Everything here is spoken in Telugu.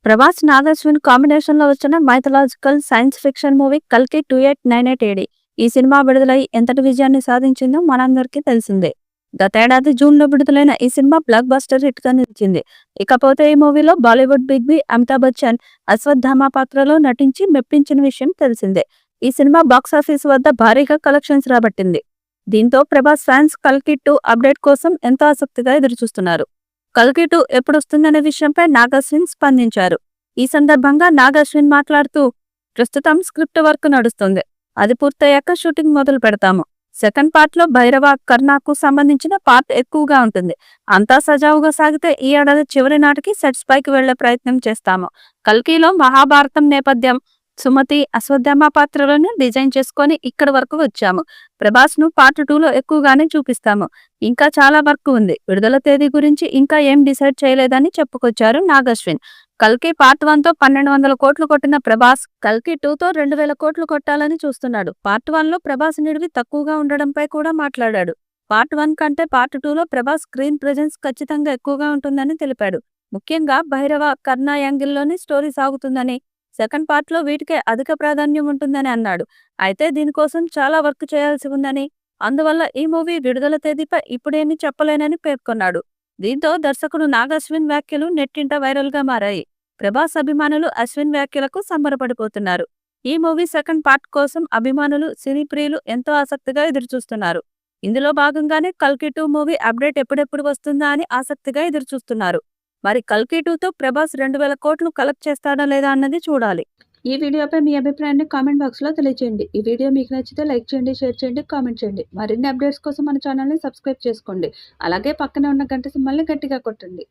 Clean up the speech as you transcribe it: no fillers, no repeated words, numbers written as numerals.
ప్రభాస్ నాగార్జున కాంబినేషన్ లో వచ్చిన మైథలాజికల్ సైన్స్ ఫిక్షన్ మూవీ కల్కి 2898 ఏడి ఈ సినిమా విడుదలై ఎంతటి విజయాన్ని సాధించిందో మనందరికీ తెలిసిందే. గతేడాది జూన్ లో విడుదలైన ఈ సినిమా బ్లాక్ బస్టర్ హిట్ గా నిలిచింది. ఇకపోతే ఈ మూవీలో బాలీవుడ్ బిగ్ బి అమితాబ్ బచ్చన్ అశ్వత్థామ పాత్రలో నటించి మెప్పించిన విషయం తెలిసిందే. ఈ సినిమా బాక్సాఫీస్ వద్ద భారీగా కలెక్షన్స్ రాబట్టింది. దీంతో ప్రభాస్ ఫ్యాన్స్ కల్కి 2 అప్డేట్ కోసం ఎంతో ఆసక్తిగా ఎదురుచూస్తున్నారు. కల్కి 2 ఎప్పుడొస్తుందనే విషయంపై నాగార్జున స్పందించారు. ఈ సందర్భంగా నాగార్జున మాట్లాడుతూ, ప్రస్తుతం స్క్రిప్ట్ వర్క్ నడుస్తుంది. అది పూర్తయ్యాక షూటింగ్ మొదలు పెడతాము. సెకండ్ పార్ట్ లో భైరవ కర్ణకు సంబంధించిన పార్ట్ ఎక్కువగా ఉంటుంది. అంతా సజావుగా సాగితే ఈ ఏడాది చివరి నాటికి సెట్స్ పైకి వెళ్లే ప్రయత్నం చేస్తాము. కల్కిలో మహాభారతం నేపథ్యం, సుమతి, అశ్వత్థామ పాత్రలను డిజైన్ చేసుకొని ఇక్కడి వరకు వచ్చాము. ప్రభాస్ ను పార్ట్ 2లో ఎక్కువగానే చూపిస్తాము. ఇంకా చాలా వర్క్ ఉంది. విడుదల తేదీ గురించి ఇంకా ఏం డిసైడ్ చేయలేదని చెప్పుకొచ్చారు నాగార్జున. కల్కి పార్ట్ 1తో 1200 కోట్లు కొట్టిన ప్రభాస్ కల్కి 2తో 2000 కోట్లు కొట్టాలని చూస్తున్నాడు. పార్ట్ 1లో ప్రభాస్ నిడివి తక్కువగా ఉండడంపై కూడా మాట్లాడాడు. పార్ట్ 1 కంటే పార్ట్ 2లో ప్రభాస్ స్క్రీన్ ప్రెజెన్స్ ఖచ్చితంగా ఎక్కువగా ఉంటుందని తెలిపాడు. ముఖ్యంగా భైరవ కర్ణ యాంగిల్లోని స్టోరీ సాగుతుందని, సెకండ్ పార్ట్ లో వీటికే అధిక ప్రాధాన్యం ఉంటుందని అన్నాడు. అయితే దీనికోసం చాలా వర్క్ చేయాల్సి ఉందని, అందువల్ల ఈ మూవీ విడుదల తేదీపై ఇప్పుడేమీ చెప్పలేనని పేర్కొన్నాడు. దీంతో దర్శకుడు నాగార్జున వ్యాఖ్యలు నెట్టింట వైరల్ గా మారాయి. ప్రభాస్ అభిమానులు అశ్విన్ వ్యాఖ్యలకు సంబరపడిపోతున్నారు. ఈ మూవీ సెకండ్ పార్ట్ కోసం అభిమానులు, సినీ ప్రియులు ఎంతో ఆసక్తిగా ఎదురుచూస్తున్నారు. ఇందులో భాగంగానే కల్కి 2 మూవీ అప్డేట్ ఎప్పుడెప్పుడు వస్తుందా అని ఆసక్తిగా ఎదురుచూస్తున్నారు. మరి కల్కి 2తో ప్రభాస్ 2000 కోట్లు కలెక్ట్ చేస్తాడా లేదా అన్నది చూడాలి. ఈ వీడియోపై మీ అభిప్రాయాన్ని కామెంట్ బాక్స్ లో తెలియజేయండి. ఈ వీడియో మీకు నచ్చితే లైక్ చేయండి, షేర్ చేయండి, కామెంట్ చేయండి. మరిన్ని అప్డేట్స్ కోసం మన ఛానల్ని సబ్స్క్రైబ్ చేసుకోండి. అలాగే పక్కనే ఉన్న గంట సింబల్ని గట్టిగా కొట్టండి.